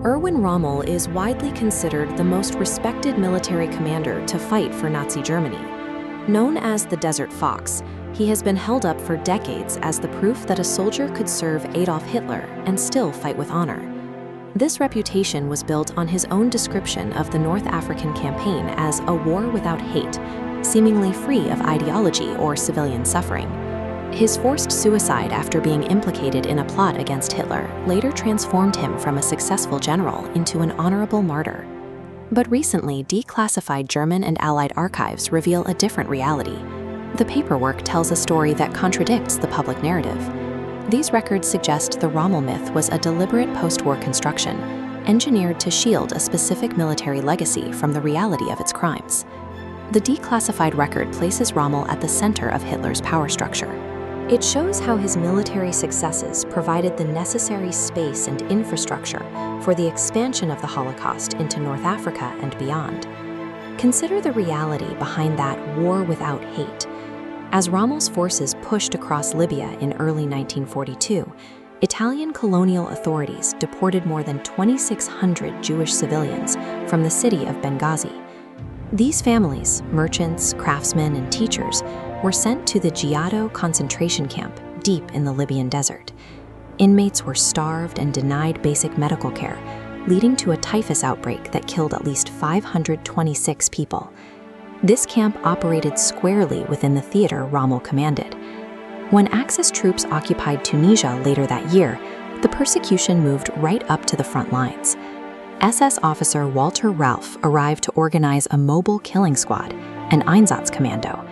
Erwin Rommel is widely considered the most respected military commander to fight for Nazi Germany. Known as the Desert Fox, he has been held up for decades as the proof that a soldier could serve Adolf Hitler and still fight with honor. This reputation was built on his own description of the North African campaign as a war without hate, seemingly free of ideology or civilian suffering. His forced suicide after being implicated in a plot against Hitler later transformed him from a successful general into an honorable martyr. But recently, declassified German and Allied archives reveal a different reality. The paperwork tells a story that contradicts the public narrative. These records suggest the Rommel myth was a deliberate post-war construction, engineered to shield a specific military legacy from the reality of its crimes. The declassified record places Rommel at the center of Hitler's power structure. It shows how his military successes provided the necessary space and infrastructure for the expansion of the Holocaust into North Africa and beyond. Consider the reality behind that war without hate. As Rommel's forces pushed across Libya in early 1942, Italian colonial authorities deported more than 2,600 Jewish civilians from the city of Benghazi. These families, merchants, craftsmen, and teachers, were sent to the Giado concentration camp deep in the Libyan desert. Inmates were starved and denied basic medical care, leading to a typhus outbreak that killed at least 526 people. This camp operated squarely within the theater Rommel commanded. When Axis troops occupied Tunisia later that year, the persecution moved right up to the front lines. SS officer Walter Ralph arrived to organize a mobile killing squad, an Einsatzkommando.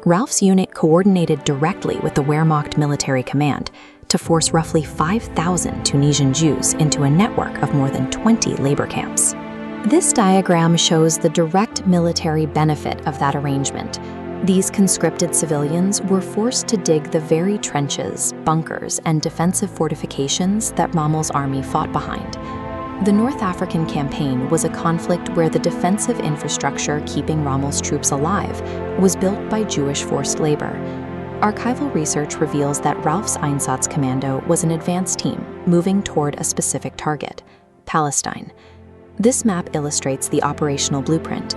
Ralph's unit coordinated directly with the Wehrmacht military command to force roughly 5,000 Tunisian Jews into a network of more than 20 labor camps. This diagram shows the direct military benefit of that arrangement. These conscripted civilians were forced to dig the very trenches, bunkers, and defensive fortifications that Rommel's army fought behind. The North African campaign was a conflict where the defensive infrastructure keeping Rommel's troops alive was built by Jewish forced labor. Archival research reveals that Ralph's Einsatzkommando was an advance team moving toward a specific target, Palestine. This map illustrates the operational blueprint.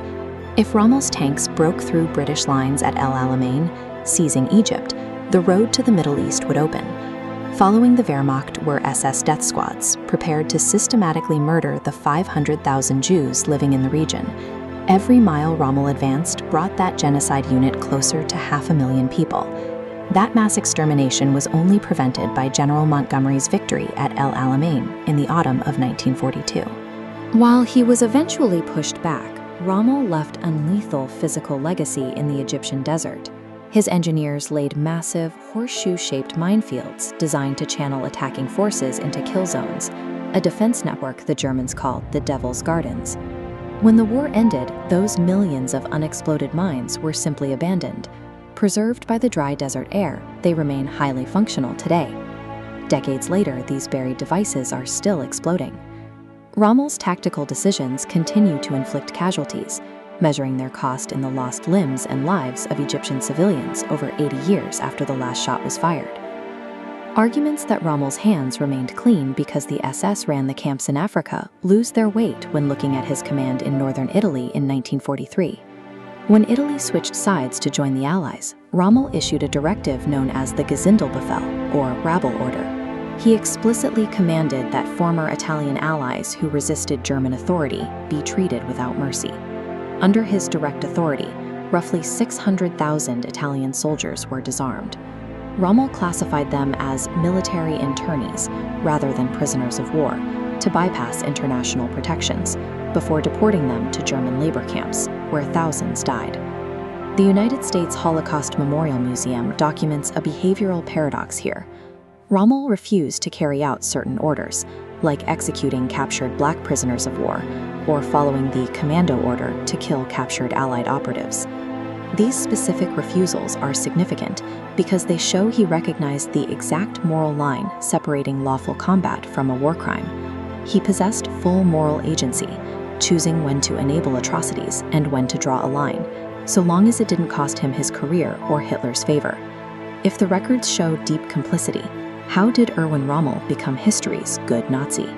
If Rommel's tanks broke through British lines at El Alamein, seizing Egypt, the road to the Middle East would open. Following the Wehrmacht were SS death squads, prepared to systematically murder the 500,000 Jews living in the region. Every mile Rommel advanced brought that genocide unit closer to 500,000 people. That mass extermination was only prevented by General Montgomery's victory at El Alamein in the autumn of 1942. While he was eventually pushed back, Rommel left a lethal physical legacy in the Egyptian desert. His engineers laid massive, horseshoe-shaped minefields designed to channel attacking forces into kill zones, a defense network the Germans called the Devil's Gardens. When the war ended, those millions of unexploded mines were simply abandoned. Preserved by the dry desert air, they remain highly functional today. Decades later, these buried devices are still exploding. Rommel's tactical decisions continue to inflict casualties, measuring their cost in the lost limbs and lives of Egyptian civilians over 80 years after the last shot was fired. Arguments that Rommel's hands remained clean because the SS ran the camps in Africa lose their weight when looking at his command in northern Italy in 1943. When Italy switched sides to join the Allies, Rommel issued a directive known as the Gesindelbefehl, or rabble order. He explicitly commanded that former Italian allies who resisted German authority be treated without mercy. Under his direct authority, roughly 600,000 Italian soldiers were disarmed. Rommel classified them as military internees rather than prisoners of war to bypass international protections before deporting them to German labor camps, where thousands died. The United States Holocaust Memorial Museum documents a behavioral paradox here. Rommel refused to carry out certain orders, like executing captured black prisoners of war, or following the commando order to kill captured Allied operatives. These specific refusals are significant because they show he recognized the exact moral line separating lawful combat from a war crime. He possessed full moral agency, choosing when to enable atrocities and when to draw a line, so long as it didn't cost him his career or Hitler's favor. If the records show deep complicity, how did Erwin Rommel become history's good Nazi?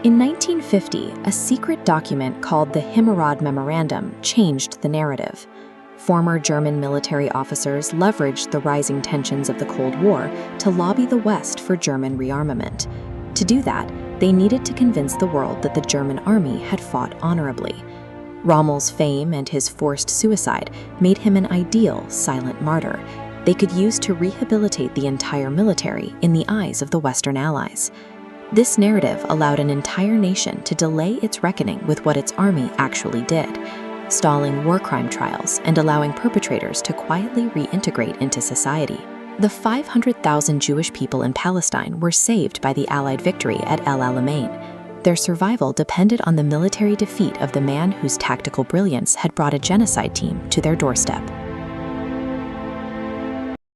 In 1950, a secret document called the Himmerod Memorandum changed the narrative. Former German military officers leveraged the rising tensions of the Cold War to lobby the West for German rearmament. To do that, they needed to convince the world that the German army had fought honorably. Rommel's fame and his forced suicide made him an ideal silent martyr they could use to rehabilitate the entire military in the eyes of the Western Allies. This narrative allowed an entire nation to delay its reckoning with what its army actually did, stalling war crime trials and allowing perpetrators to quietly reintegrate into society. The 500,000 Jewish people in Palestine were saved by the Allied victory at El Alamein. Their survival depended on the military defeat of the man whose tactical brilliance had brought a genocide team to their doorstep.